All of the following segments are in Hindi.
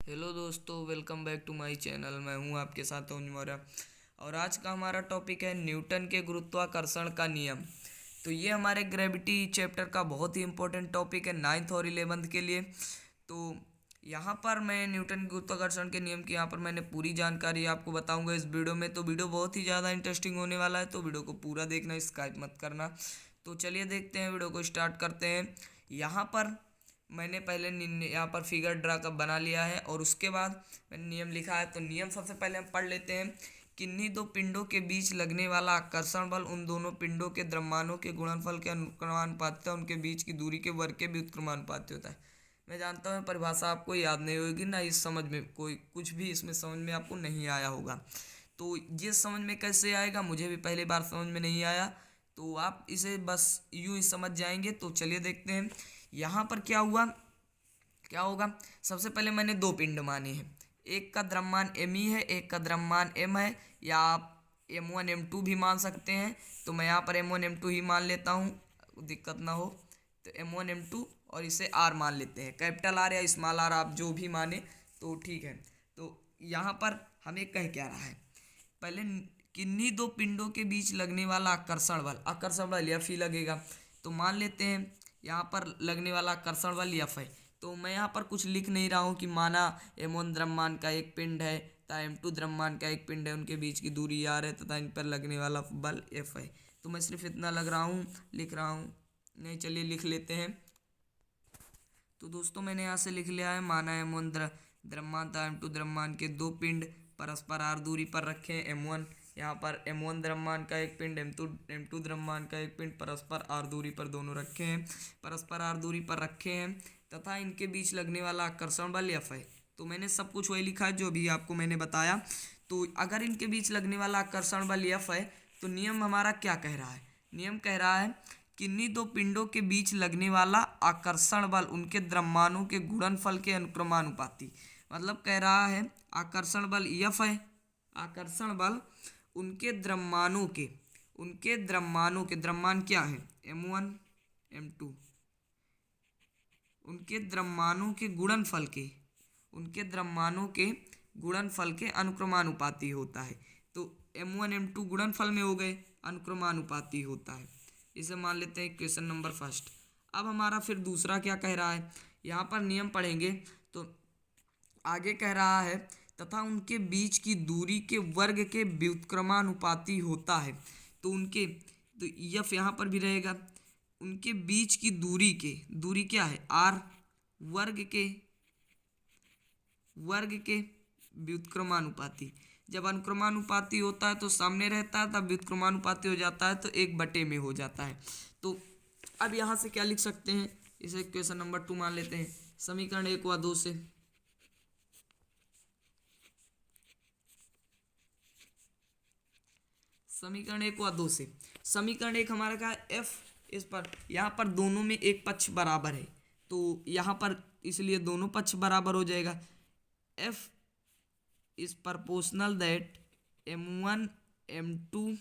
हेलो दोस्तों, welcome back to my channel. मैं हूं आपके साथ तनुज मौर्य और आज का हमारा टॉपिक है न्यूटन के गुरुत्वाकर्षण का नियम। तो ये हमारे ग्रेविटी चैप्टर का बहुत ही इंपॉर्टेंट टॉपिक है 9th और 11th के लिए। तो यहाँ पर मैं न्यूटन के गुरुत्वाकर्षण के नियम की यहाँ पर मैंने पूरी जानकारी आपको बताऊंगा इस वीडियो में। तो वीडियो बहुत ही ज़्यादा इंटरेस्टिंग होने वाला है, तो वीडियो को पूरा देखना, स्किप मत करना। तो चलिए देखते हैं, वीडियो को स्टार्ट करते हैं। यहाँ पर मैंने पहले यहाँ पर फिगर ड्रा कर बना लिया है और उसके बाद मैंने नियम लिखा है। तो नियम सबसे पहले हम पढ़ लेते हैं। किन्हीं दो पिंडों के बीच लगने वाला आकर्षण बल उन दोनों पिंडों के द्रव्यमानों के गुणनफल के अनुक्रमानुपाती है, उनके बीच की दूरी के वर्ग के भी उत्क्रमानुपाती होता है। मैं जानता हूँ परिभाषा आपको याद नहीं होगी ना, इस समझ में कोई कुछ भी इसमें समझ में आपको नहीं आया होगा। तो ये समझ में कैसे आएगा, मुझे भी पहली बार समझ में नहीं आया, तो आप इसे बस यूं ही समझ जाएंगे। तो चलिए देखते हैं यहाँ पर क्या हुआ, क्या होगा। सबसे पहले मैंने दो पिंड माने हैं, एक का द्रव्यमान m है, एक का द्रव्यमान m है, या आप m1 m2 भी मान सकते हैं। तो मैं यहाँ पर m1 m2 ही मान लेता हूँ, दिक्कत ना हो। तो m1 m2 और इसे r मान लेते हैं, कैपिटल R या स्मॉल r आप जो भी माने तो ठीक है। तो यहाँ पर हमें कह क्या रहा है, पहले किन्हीं दो पिंडों के बीच लगने वाला आकर्षण बल F ही लगेगा। तो मान लेते हैं यहाँ पर लगने वाला आकर्षण बल F है। तो मैं यहाँ पर कुछ लिख नहीं रहा हूँ कि माना m1 द्रव्यमान का एक पिंड है तथा m2 द्रव्यमान का एक पिंड है, उनके बीच की दूरी r है तथा इन पर लगने वाला बल F है। तो मैं सिर्फ इतना लिख रहा हूँ। नहीं, चलिए लिख लेते हैं। तो दोस्तों मैंने यहाँ से लिख लिया है, माना m1 द्रव्यमान तथा m2 द्रव्यमान के दो पिंड परस्पर r दूरी पर रखे हैं। m1 यहाँ पर m1 द्रव्यमान का एक पिंड, m2 द्रव्यमान का एक पिंड परस्पर r दूरी पर दोनों रखे हैं, परस्पर r दूरी पर रखे हैं तथा इनके बीच लगने वाला आकर्षण बल F है। तो मैंने सब कुछ वही लिखा है जो भी आपको मैंने बताया। तो अगर इनके बीच लगने वाला आकर्षण बल F है तो नियम हमारा क्या कह रहा है, नियम कह रहा है किन्हीं दो पिंडों के बीच लगने वाला आकर्षण बल उनके द्रव्यमानों के गुणनफल के अनुक्रमानुपाती। मतलब कह रहा है आकर्षण बल F है, आकर्षण बल उनके द्रव्यमानों के द्रव्यमान क्या है m1 m2, उनके द्रव्यमानों के गुणनफल के अनुक्रमानुपाती होता है। तो m1 m2 गुणनफल में हो गए, अनुक्रमानुपाती होता है। इसे मान लेते हैं क्वेश्चन नंबर फर्स्ट। अब हमारा फिर दूसरा क्या कह रहा है, यहाँ पर नियम पढ़ेंगे तो आगे कह रहा है तथा उनके बीच की दूरी के वर्ग के व्युत्क्रमानुपाती होता है। तो F यहाँ पर भी रहेगा, उनके बीच की दूरी क्या है r, वर्ग के व्युत्क्रमानुपाती। जब अनुक्रमानुपाती होता है तो सामने रहता है, तब व्युत्क्रमानुपाती हो जाता है तो 1/में हो जाता है। तो अब यहाँ से क्या लिख सकते हैं, इसे क्वेश्चन नंबर 2 मान लेते हैं। समीकरण 1 व 2 से समीकरण 1 हमारा क्या है F, इस पर यहाँ पर दोनों में एक पक्ष बराबर है तो यहाँ पर इसलिए दोनों पक्ष बराबर हो जाएगा। F is proportional that m1 m2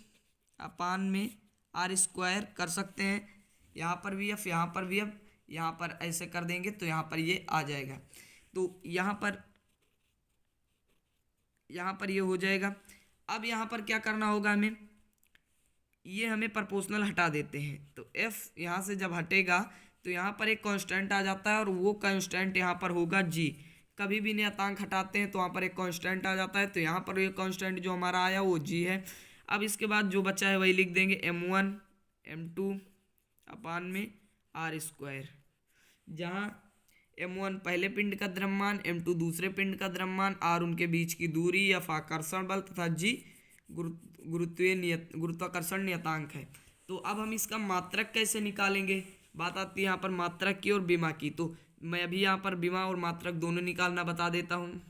अपान में r स्क्वायर कर सकते हैं। यहाँ पर भी F, यहाँ पर भी F, यहाँ पर ऐसे कर देंगे तो यहाँ पर ये आ जाएगा। तो यहाँ पर ये हो जाएगा। अब यहाँ पर क्या करना होगा हमें, ये हमें प्रोपोर्शनल हटा देते हैं। तो F यहाँ से जब हटेगा तो यहाँ पर एक कांस्टेंट आ जाता है और वो कांस्टेंट यहाँ पर होगा G। कभी भी नियतांक हटाते हैं तो वहाँ पर एक कांस्टेंट आ जाता है, तो यहाँ पर ये कांस्टेंट जो हमारा आया वो G है। अब इसके बाद जो बचा है वही लिख देंगे m1 m2 अपान में r स्क्वायर, जहाँ m1 पहले पिंड का द्रव्यमान, m2 दूसरे पिंड का द्रव्यमान, r उनके बीच की दूरी या आकर्षण बल तथा G गुरुत्वाकर्षण नियतांक है। तो अब हम इसका मात्रक कैसे निकालेंगे, बात आती है यहाँ पर मात्रक की और विमा की। तो मैं अभी यहाँ पर विमा और मात्रक दोनों निकालना बता देता हूँ।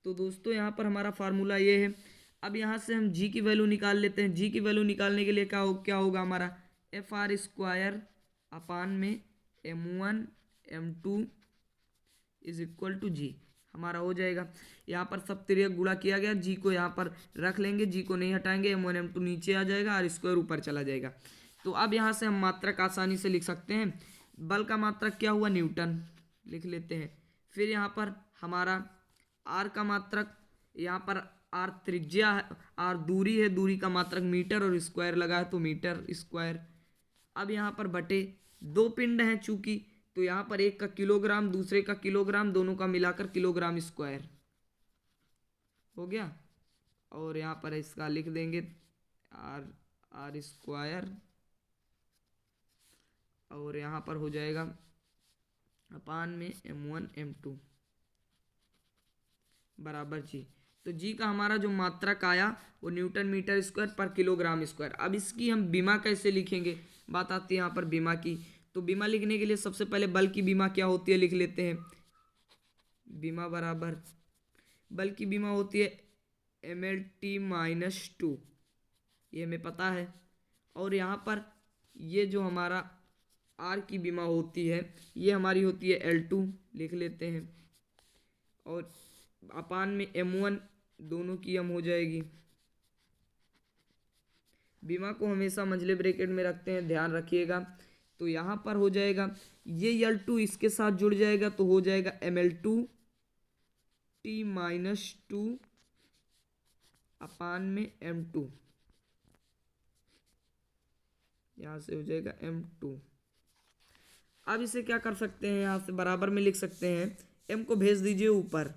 तो दोस्तों यहाँ पर हमारा फार्मूला ये है। अब यहाँ से हम G की वैल्यू निकाल लेते हैं। G की वैल्यू निकालने के लिए क्या होगा हमारा FR स्क्वायर अपान में m1 m2 is equal to G हमारा हो जाएगा। यहाँ पर सब तिर्यक गुणा किया गया, G को यहाँ पर रख लेंगे, G को नहीं हटाएंगे, m1 m2 नीचे आ जाएगा और स्क्वायर ऊपर चला जाएगा। तो अब यहाँ से हम मात्रक आसानी से लिख सकते हैं। बल का मात्रक क्या हुआ न्यूटन, लिख लेते हैं। फिर यहाँ पर हमारा आर का मात्रक, यहाँ पर आर त्रिज्या है, आर दूरी है, दूरी का मात्रक मीटर और स्क्वायर लगा है तो मीटर स्क्वायर। अब यहाँ पर बटे दो पिंड हैं चूंकि, तो यहाँ पर एक का किलोग्राम दूसरे का किलोग्राम, दोनों का मिलाकर किलोग्राम स्क्वायर हो गया। और यहाँ पर इसका लिख देंगे आर आर स्क्वायर, और यहाँ पर हो जाएगा अपान में m1 m2 बराबर जी। तो जी का हमारा जो मात्रक आया वो न्यूटन मीटर स्क्वायर पर किलोग्राम स्क्वायर। अब इसकी हम बीमा कैसे लिखेंगे, बात आती है यहाँ पर बीमा की। तो बीमा लिखने के लिए सबसे पहले बल की बीमा क्या होती है लिख लेते हैं। बीमा बराबर बल की बीमा होती है mlt-2, ये हमें पता है। और यहाँ पर ये जो हमारा आर की बीमा होती है ये हमारी होती है L2 लिख लेते हैं, और अपान में m1 दोनों की m हो जाएगी। बीमा को हमेशा मंझले ब्रैकेट में रखते हैं, ध्यान रखिएगा। तो यहाँ पर हो जाएगा ये L2 इसके साथ जुड़ जाएगा तो हो जाएगा ml2t-2 अपान में m2, यहाँ से हो जाएगा m2। अब इसे क्या कर सकते हैं, यहाँ से बराबर में लिख सकते हैं, m को भेज दीजिए ऊपर,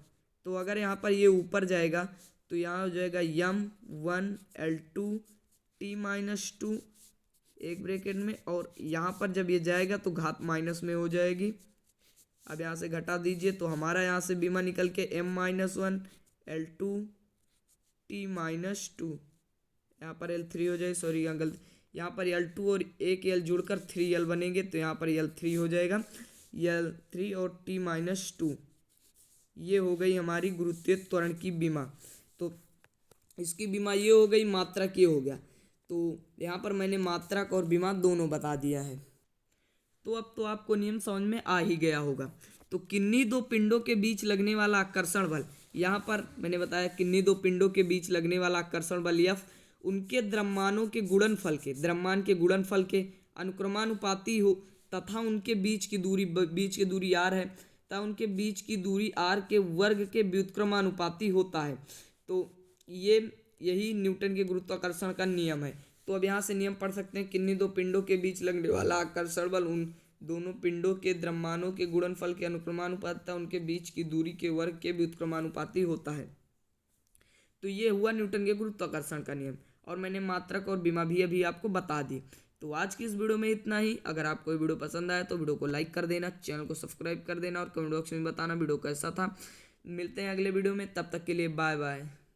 तो अगर यहाँ पर ये ऊपर जाएगा तो यहाँ हो जाएगा m1 L2 t-2 एक ब्रैकेट में, और यहाँ पर जब ये जाएगा तो घात माइनस में हो जाएगी। अब यहाँ से घटा दीजिए तो हमारा यहाँ से बीमा निकल के m-1 L2 t-2, यहाँ पर L3 हो जाए, सॉरी यहाँ गलती, यहाँ पर L2 और एक L जुड़कर 3L बनेंगे तो यहाँ पर L3 हो जाएगा, L3 और t-2, ये हो गई हमारी गुरुत्वीय त्वरण की बीमा। तो इसकी बीमा ये हो गई, मात्रक ये हो गया। तो यहाँ पर मैंने मात्रक और बीमा दोनों बता दिया है। तो अब तो आपको नियम समझ में आ ही गया होगा। तो किन्हीं दो पिंडों के बीच लगने वाला आकर्षण बल, यहाँ पर मैंने बताया किन्हीं दो पिंडों के बीच लगने वाला आकर्षण बल F उनके द्रव्यमानों के गुणनफल के, द्रव्यमान के गुणनफल के अनुक्रमानुपाती हो तथा उनके बीच की दूरी r है तथा उनके बीच की दूरी r के वर्ग के व्युत्क्रमानुपाती होता है। तो यही न्यूटन के गुरुत्वाकर्षण का नियम है। तो अब यहाँ से नियम पढ़ सकते हैं, किन्हीं दो पिंडों के बीच लगने वाला आकर्षण बल उन दोनों पिंडों के द्रव्यमानों के गुणनफल के अनुक्रमानुपाती तथा उनके बीच की दूरी के वर्ग के व्युत्क्रमानुपाती होता है। तो ये हुआ न्यूटन के गुरुत्वाकर्षण का नियम, और मैंने मात्रक और बीमा भी अभी आपको बता दी। तो आज की इस वीडियो में इतना ही। अगर आपको ये वीडियो पसंद आया तो वीडियो को लाइक कर देना, चैनल को सब्सक्राइब कर देना और कमेंट बॉक्स में बताना वीडियो कैसा था। मिलते हैं अगले वीडियो में, तब तक के लिए बाय बाय।